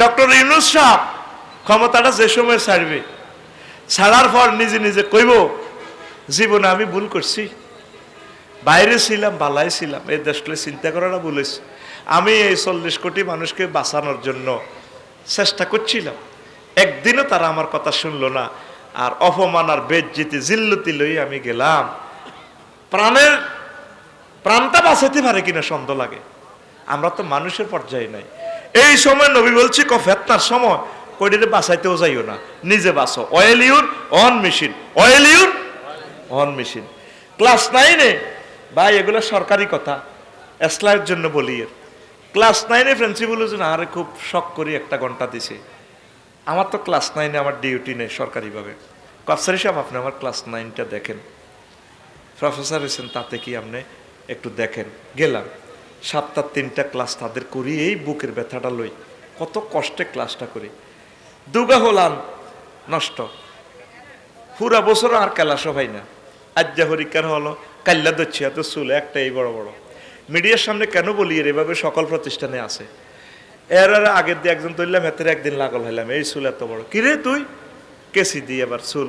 Doctor Yunus সাহেব ক্ষমতাটা যে সময় ছাড়বে, ছাড়ার পর নিজে নিজে কইব জীবনে আমি ভুল করছি, বাইরে ছিলাম বালাই ছিলাম, এই দেশগুলো চিন্তা করাটা বলেছি, আমি এই 40 কোটি মানুষকে বাঁচানোর জন্য চেষ্টা করছিলাম, একদিনও তারা আমার কথা শুনলো না, আর অপমান আর বেজ্জিতি জিল্লতি লই আমি গেলাম। প্রাণটা বাঁচাতে পারে কিনা সন্দেহ লাগে। আমরা তো মানুষের পর্যায়ে নাই। এই সময় নবী বলছি ফেতনার সময় কইরে বাঁচাইতেও যাইও না, নিজে বাঁচো। Oil your own machine, oil your own machine. Class 9-এ ভাই, এগুলো সরকারি কথা, এসলাইয়ের জন্য বলি। ক্লাস 9-এ প্রিন্সিপাল আরে খুব শখ করি 1 ঘন্টা দিছে। আমার তো ক্লাস 9-এ আমার ডিউটি নেই সরকারিভাবে। আফসারি সাহেব আপনি আমার ক্লাস 9টা দেখেন, প্রফেসর হয়েছেন, তাতে কি আপনি একটু দেখেন। গেলাম, 7টা 3টা ক্লাস তাদের করি, এই বুকের ব্যথাটা লই, কত কষ্টে ক্লাসটা করি। দুগা হলাম নষ্ট, পুরা বছর আর ক্লাসও হয় না। আজ্জা হরিকার হলো, কাল্লা দচ্ছি এত চুল একটা এই বড় বড়। মিডিয়ার সামনে কেন বলি, এভাবে সকল প্রতিষ্ঠানে আছে। এর আগের দিয়ে একজন ধরলাম, হাতের একদিন লাগল হইলাম, এই চুল এত বড়, কিরে তুই কেসি দিয়ে আবার চুল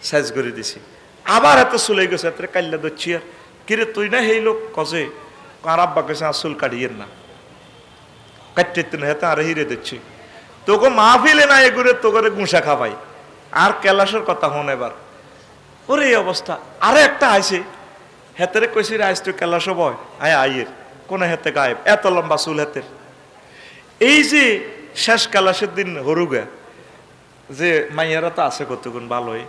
সাইজ করে দিছি, আবার এত চুল হয়ে গেছে, হাতের কাল্লা দচ্ছি। আর কিরে তুই না সেই লোক কজে, আর আব্বা কেছে আর চুল কাটিয়েন না, কাটতে না, হাতে আর হিরে দিচ্ছি, তোকে মাহফিলে না এগুলো তো করে গুঁসা খাবাই। আর ক্যালাসের কথা হন এবার, ওরে এই অবস্থা। আরে একটা আইছে, হেতেরে কইছি আইস তুই ক্যালাসও বয়, আইয়ের কোন হেতে গায়েব, এত লম্বা চুল হেতের। এই যে শেষ ক্যালাসের দিন হরুগা, যে মাইয়ারা তো আছে কতক্ষণ ভালোই,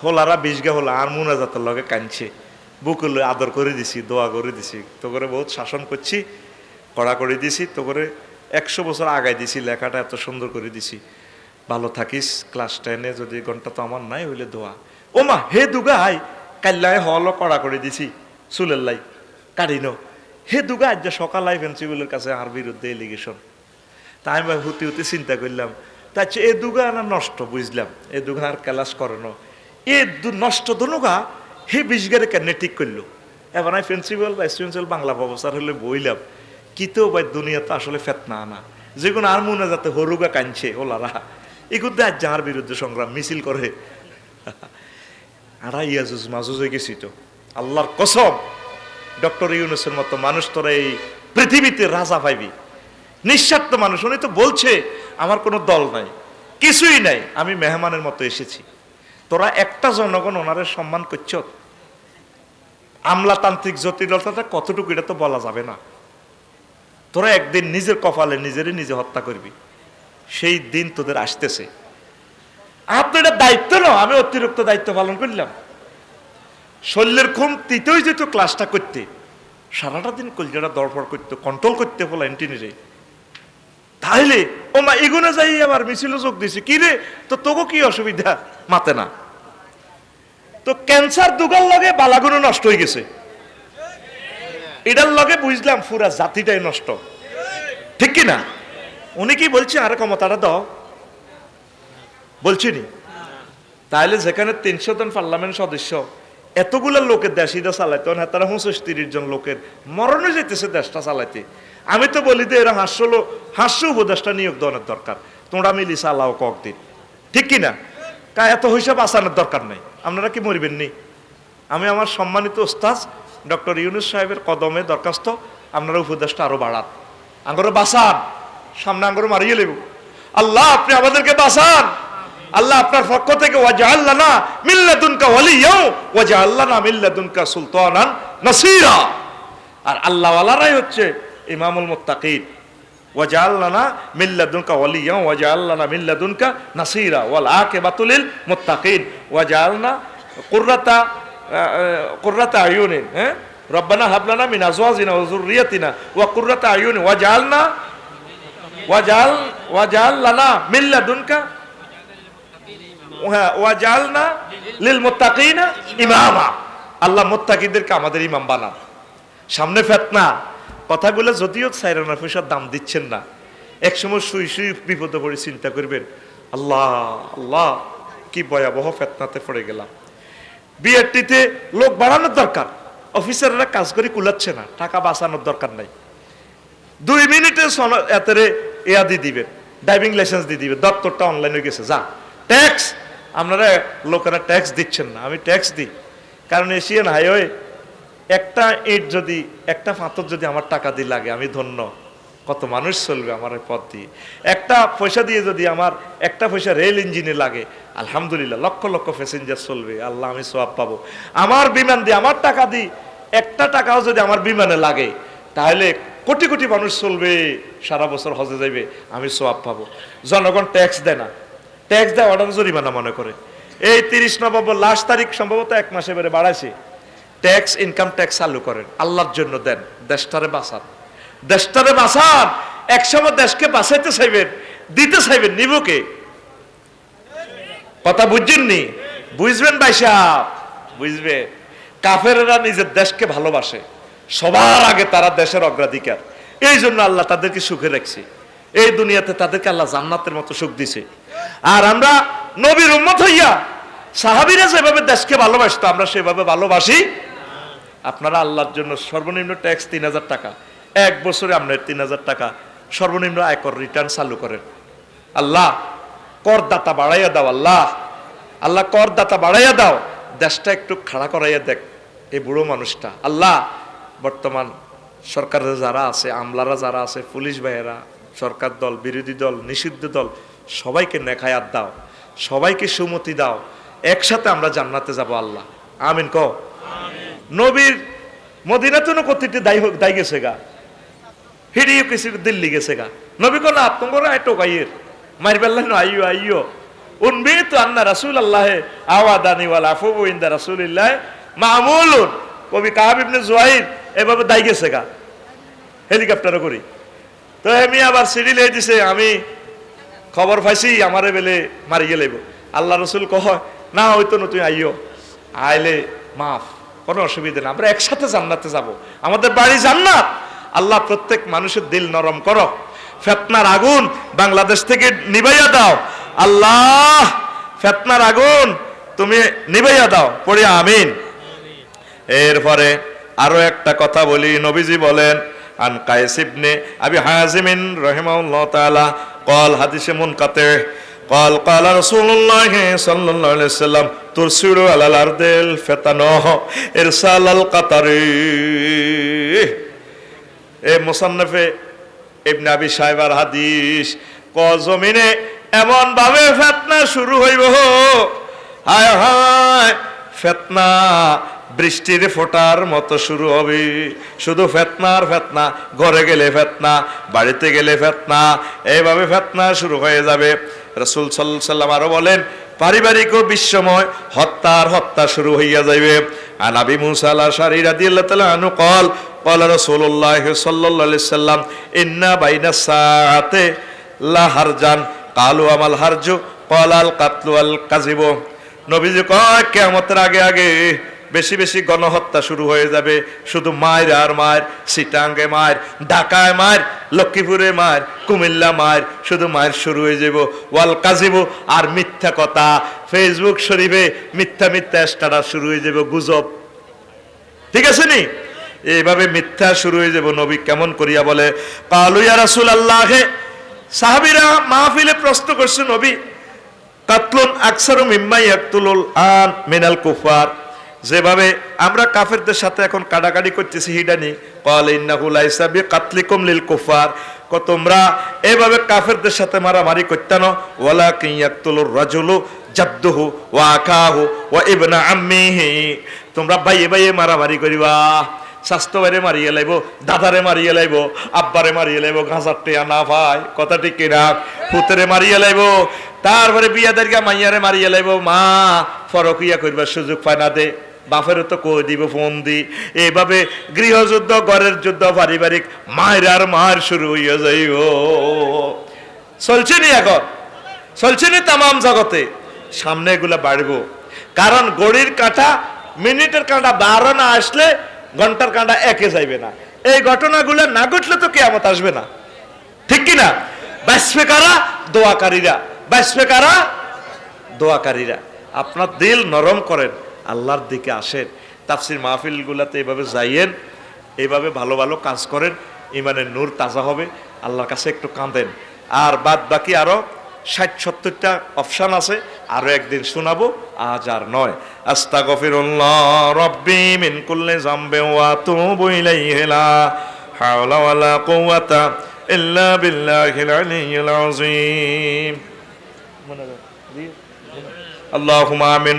হোলারা 20 গা হলা, আর মুনাজাতের লগে কানছে, বুকুল আদর করে দিছি, দোয়া করে দিছি, তো করে বহুত শাসন করছি, কড়া করে দিছি, তো করে 100 বছর আগায় দিছি, লেখাটা এত সুন্দর করে দিছি, ভালো থাকিস ক্লাস 10-এ, যদি ঘন্টা তো আমার নাই হইলে দোয়া। ও মা হে দুগা হাই, কাল্লায় হল কড়া করে দিছি চুলের লাই কাটিনো, হে দুগা আজ সকালাই প্রিন্সিপালের কাছে আর বিরুদ্ধে এলিগেশন। তাই আমি হুতি হুতি চিন্তা করলাম, তাই এ দুগা না নষ্ট, বুঝলাম এ দুগা আর ক্লাস করানো, এ নষ্ট দনুগা হে 20 গারে কেন ঠিক করলো। এবার আমি principal vice principal Bangla professor হলে বইলাম, কিতো ভাই দুনিয়া তো আসলে ফেতনা আনা, যেগুলো আর মনে যাতে হরুগা কানছে ওলারা, এগুলো আজ যাহার বিরুদ্ধে সংগ্রাম মিছিল করে। আড়াই ইয়াজুজ মাজুজ হয়ে গেছি তো, আল্লাহর কসম, ডক্টর ইউনূসের মতো মানুষ তোরা এই পৃথিবীতে রাজা পাইবি, নিঃস্বার্থ মানুষ। উনি তো বলছে আমার কোনো দল নাই, কিছুই নাই, আমি মেহমানের মতো এসেছি। তোরা একটা জনগণ ওনারে সম্মান করছ, আমলাতান্ত্রিক জটিলতাটা কতটুকু এটা তো বলা যাবে না। তোরা একদিন নিজের কপালে নিজেরই নিজে হত্যা করবি, সেই দিন তোদের আসতেছে। আপনার এটা দায়িত্ব না, আমি অতিরিক্ত দায়িত্ব পালন করলাম। শল্যের খুন তৃতীয় যেত ক্লাসটা করতে, সারাটা দিন কলজাটা দরপড় করতে, কন্ট্রোল করতে হলো এন্টিনিরে। তাহলে ও মা এগুলো যাই আবার মিছিলে যোগ দিছে, কি রে তো তোকে কি অসুবিধা, মাতে না তো ক্যান্সার দুগার লগে বালাগুলো নষ্ট হয়ে গেছে, এটার লগে বুঝলাম পুরা জাতিটাই নষ্ট, ঠিক কি না? উনি কি বলছে আরে ক্ষমতাটা দাও, বলছিনি? তাহলে যেখানে 300 জন পার্লামেন্ট সদস্য, এতগুলো লোকের দেশ এটা চালাইতে, তারা 35-30 জন লোকের মরণে যেতেছে দেশটা চালাইতে। আমি তো বলি যে এরা হাস্য উপদেশটা নিয়োগ দেওয়ার দরকার, তোমরা মিলি চালাও কয়েকদিন, ঠিক কিনা? এত হিসাব আসানোর দরকার নাই, আপনারা কি মরবেন নি? আমি আমার সম্মানিত ওস্তাদ ডক্টর ইউনূস সাহেবের কদমে দরখাস্ত, আপনারা উপদেশটা আরো বাড়ান, আঙ্গরে বাঁচান, সামনে আঙ্গরে মারিয়ে লেব। আল্লাহ আপনি আমাদেরকে বাঁচান, আল্লাহ আপনার পক্ষ থেকে ওয়াজআল লানা মিন লাদুনকা ওয়ালিয়্যাও ওয়াজআল লানা মিন লাদুনকা সুলতানান নাসীরা। আর আল্লাহ ওয়ালারাই হচ্ছে ইমামুল মুত্তাকিন। ওয়াজআল লানা মিন লাদুনকা ওয়ালিয়্যাও ওয়াজআল লানা মিন লাদুনকা নাসীরা ওয়াল আকিবাতু লিল মুত্তাকিন ওয়াজআলনা কুররাতা আয়ুনিন রব্বানা হাব লানা মিন আজওয়াজিনা ওয়া যুররিয়াতিনা ওয়া কুররাতা আয়ুনিন ওয়াজআল লানা মিন লাদুনকা ওয়াজআলনা লিল মুত্তাকিনা ইমামা। আল্লাহ মুত্তাকিদেরকে আমাদের ইমাম বানান। সামনে ফিতনা, কথাগুলো যদিও সাইরানা পয়সার দাম দিচ্ছেন না, একসময় শুই শুই বিপদে পড়ে চিন্তা করবেন, আল্লাহ আল্লাহ কি ভয়াবহ ফিতনাতে পড়ে গেলাম। বিআরটিতে লোক বাড়ানোর দরকার, অফিসাররা কাজ করে কুলাচ্ছে না, টাকা বাঁচানোর দরকার নাই। 2 মিনিটে এতেরে ইয়াদি দিবেন, ড্রাইভিং লাইসেন্স দিয়ে দিবে, দপ্তরটা অনলাইন হয়ে গেছে। যা ট্যাক্স, আপনারা লোকেরা ট্যাক্স দিচ্ছেন না, আমি ট্যাক্স দিই। কারণ এশিয়ান হাইওয়ে একটা ইট যদি, একটা পাথর যদি আমার টাকা দিয়ে লাগে, আমি ধন্য। কত মানুষ চলবে আমার এই পথ দিয়ে। একটা পয়সা দিয়ে যদি আমার একটা পয়সা রেল ইঞ্জিনে লাগে, আলহামদুলিল্লাহ লক্ষ লক্ষ প্যাসেঞ্জার চলবে, আল্লাহ আমি সওয়াব পাবো। আমার বিমান দিয়ে, আমার টাকা দিয়ে একটা টাকাও যদি আমার বিমানে লাগে, তাহলে কোটি কোটি মানুষ চলবে, সারা বছর হজে যাইবে, আমি সওয়াব পাবো। জনগণ ট্যাক্স দেয় না, ট্যাক্স দেয় অর্ডার জরিমানা মনে করে। এই 30 নভেম্বর লাস্ট তারিখ সম্ভবত 1 মাস এবারে বাড়াইছে। ট্যাক্স, ইনকাম ট্যাক্স চালু করেন, আল্লাহর জন্য দেন, দেশটারে বাঁচান, দেশটারে বাঁচান। একসময় দেশকে বাঁচাইতে চাইবেন, দিতে চাইবেন, নিবকে কথা বুঝছেননি? বুঝবেন ভাই সাহেব, বুঝবে। কাফেরেরা নিজের দেশকে ভালোবাসে, সবার আগে তারা দেশের অগ্রাধিকার। এই জন্য আল্লাহ তাদেরকে সুখে রাখছে, এই দুনিয়াতে তাদেরকে আল্লাহ জান্নাতের মতো সুখ দিছে। আর আমরা নবীর উম্মত হইয়া সাহাবীরা যেভাবে দেশকে ভালোবাসতো, আমরা সেভাবে ভালোবাসি। আপনারা আল্লাহর জন্য সর্বনিম্ন ট্যাক্স 3000 টাকা, 1 বছরে আপনার 3000 টাকা সর্বনিম্ন আয়কর রিটার্ন চালু করেন। আল্লাহ করদাতা বাড়াইয়া দাও, আল্লাহ আল্লাহ করদাতা বাড়াইয়া দাও, দেশটা একটু খাড়া করাইয়া দেখ এই বুড়ো মানুষটা। আল্লাহ বর্তমান সরকারের যারা আছে, আমলারা যারা আছে, পুলিশ ভাইয়েরা, সরকার দল, বিরোধী দল, নিষিদ্ধ দল, সবাইকে নেখায়াত দাও, সবাইকে সুমতি দাও, একসাথে আমরা জান্নাতে যাব। আল্লাহ আমিন কও। নবীর মদিনাতে কতিটি দায় গেছে গা, হিড়িয়ে কিছু দিল্লি গেছে গা। নবী কোন আপনার টোকাইয়ের মার বেল্লাহ আইয়ো আইয়ো উনবি তো আন্না রাসূলুল্লাহ আওয়াদানি ওয়াল আফু ইনদা রাসূলিল্লাহ মামুলুন। কবি কাব ইবনে জুয়াইর এভাবে দায় গেছে গা, হেলিকপ্টারে করি। তো আমি আবার সিডি লে দিছে, আমি খবর পাইছি আমারে বেলে মারি গেলেব। আল্লাহ রসুল কহ না হয়তো না, তুই আইয়ো, আইলে মাফ, কোনো অসুবিধা না, আমরা একসাথে জান্নাতে যাব, আমাদের বাড়ি জান্নাত। আল্লাহ প্রত্যেক মানুষের দিল নরম করো, ফিতনার আগুন বাংলাদেশ থেকে নিভাইয়া দাও। আল্লাহ ফিতনার আগুন তুমি নিভাইয়া দাও, পড়ে আমিন। এরপরে আরো একটা কথা বলি, নবীজি বলেন আন কায়েস ইবনে আবি হাজিম রাহিমাহুল্লাহ তাআলা قال হাদিসে মুনকাতে قال قال رسول الله صلى الله عليه وسلم ترسل على الارض الفتن ارسال القطر। এই মুসান্নফে ইবনে আবি শাইবার হাদিস, ক জমিনে এমন ভাবে ফিতনা শুরু হইব, হায় হায় ফিতনা বৃষ্টির ফোঁটার মতো শুরু হবে। শুধু ফিতনার ফিতনা, ঘরে গেলে ফিতনা, বাড়িতে গেলে ফিতনা, এইভাবে ফিতনা শুরু হয়ে যাবে। রাসূল সাল্লাল্লাহু আলাইহি ওয়াসাল্লাম আরো বলেন পারিবারিক ও বিশ্বময় হত্যা শুরু হইয়া যাইবে। আন আবি মুসা আল-আশআরী রাদিয়াল্লাহু তাআলা আনহু قال قال رسول الله صلى الله عليه وسلم ان بين الساعه لا হারজান قالوا আমাল হারজু قال القتل والكذب। নবীজি কয় কিয়ামতের আগে আগে বেশি বেশি গণহত্যা শুরু হয়ে যাবে। শুধু মায়ের আর মায়ের, সিটাঙ্গে মায়ের, ঢাকায় মায়ের, লক্ষ্মীপুরে মায়ের, কুমিল্লা মায়ের, শুধু মায়ের শুরু হয়ে যাব। ওয়াল কাজিবু, আর মিথ্যা কথা, ফেসবুক শরীফে মিথ্যা মিথ্যা স্ট্যাটাস শুরু হয়ে যাব, গুজব, ঠিক আছে নি? এইভাবে মিথ্যা শুরু হয়ে যাব। নবী কেমন করিয়া বলে কালু ইয়া রাসূলুল্লাহ, সাহাবীরা মাহফিলে প্রশ্ন করছে নবী কাতলুন আকসারু মিম্মা ইয়াকতুলুল আন মিনাল কুফার, যেভাবে আমরা কাফেরদের সাথে এখন কাটাকাটি করতেছি হিডানি, ক্বাল ইন্নাহু লাইসা বিকাতলিকুম লিল কুফার, তোমরা এভাবে কাফেরদের সাথে মারামারি করতে না, ওয়ালাকিন ইয়াকতুলুর রাজুলু জাদ্দুহু ওয়া আখাহু ওয়া ইবনা আম্মিহি, তোমরা ভাইয়ে ভাইয়ে মারামারি করিবা, স্বাস্থ্য বাইরে মারিয়ে লাইব, দাদারে মারিয়ে লাইব, আব্বারে মারিয়ে লাইব, গাঁজার টেয়া না ভাই, কথা ঠিক কিনা, পুতরে মারিয়ে লাইব, তারপরে বিয়াদেরকে মাইয়ারে মারিয়ে লাইব, মা ফরকিয়া করবার সুযোগ পায় না দে, বাপেরও তো কই দিব ফোন দি। এইভাবে গৃহযুদ্ধ, ঘরের যুদ্ধ, পারিবারিক মায়ের আর মায়ের শুরু হইয়া যাইব। চলছে নি এখন, চলছে নি তামাম জগতে, সামনে এগুলা বাড়ব। কারণ ঘড়ির কাঁটা, মিনিটের কাঁটা 12 না আসলে ঘন্টার কাঁটা একে যাইবে না। এই ঘটনাগুলো না ঘটলে তো কিয়ামত আসবে না, ঠিক কিনা? বাঁচবে কারা? দোয়াকারীরা। বাঁচবে কারা? দোয়াকারীরা। আপনার দিল নরম করেন, আল্লাহর দিকে আসেন, তাফসির মাহফিলগুলাতে এইভাবে যাইয়েন, এইভাবে ভালো ভালো কাজ করেন, ইমানের নূর তাজা হবে। আল্লাহর কাছে একটু কাঁদেন, আর বাদ বাকি আরো 60-70টা অপশন আছে, আরো একদিন শোনাবো, আজ আর নয়। আস্তাগফিরুল্লাহ রাব্বি মিন কুল্লি যামবি ওয়া আতুবু ইলাইহি লা হাওলা ওয়ালা কুওয়াতা ইল্লা বিল্লাহিল আলিয়্যিল আযীম। আল্লাহুম্মা আমিন।